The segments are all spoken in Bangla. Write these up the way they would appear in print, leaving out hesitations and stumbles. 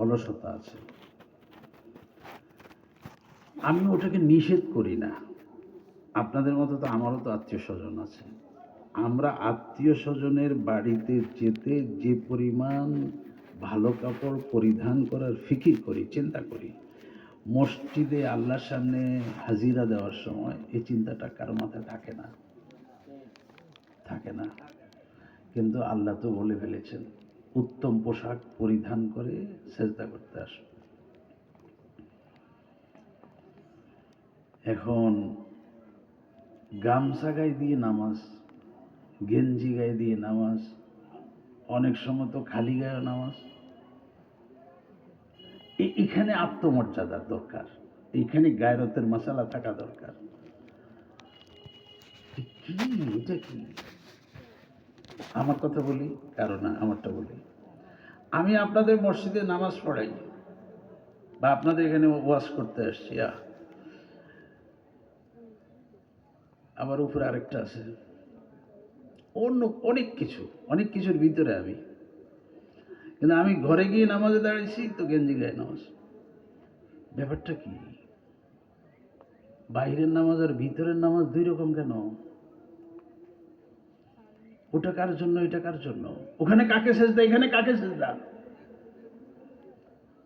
অলসতা আছে। আমি ওটাকে নিষেধ করি না। আপনাদের মতো তো আমারও তো আত্মীয় স্বজন আছে। আমরা আত্মীয় স্বজনের বাড়িতে যেতে যে পরিমাণ ভালো কাপড় পরিধান করার ফিকির করি, চিন্তা করি, মসজিদে আল্লাহর সামনে হাজিরা দেওয়ার সময় এই চিন্তাটা কারো মাথায় থাকে না, থাকে না। কিন্তু আল্লাহ তো বলে ফেলেছেন, উত্তম পোশাক পরিধান করে সেজদা করতে আসো। এখন গামছা গায়ে দিয়ে নামাজ, গেঞ্জি গায়ে দিয়ে নামাজ, অনেক সময় তো খালি গায়ে নামাজ। এখানে আত্মমর্যাদার দরকার, এইখানে গায়রতের মশালা থাকা দরকার। কি এটা কি? আমার কথা বলি, কারণ না আমারটা বলি। আমি আপনাদের মসজিদে নামাজ পড়াই বা আপনাদের এখানে ওয়াজ করতে আসছি, আমার উপরে আরেকটা আছে, অন্য অনেক কিছুর ভিতরে আমি, কিন্তু আমি ঘরে গিয়ে নামাজে দাঁড়িয়েছি তো গেঞ্জি গায়ে নামাজ। ব্যাপারটা কি? বাইরের নামাজ আর ভিতরের নামাজ দুই রকম কেন? ওটা কার জন্য, এটা কার জন্য? ওখানে কাকে সেজদা, এখানে কাকে সেজদা?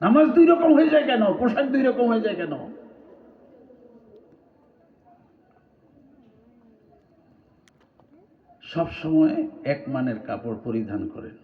নামাজ দুই রকম হয়ে যায় কেন? পোশাক দুই রকম হয়ে যায় কেন? সব সময় এক মানের কাপড় পরিধান করেন।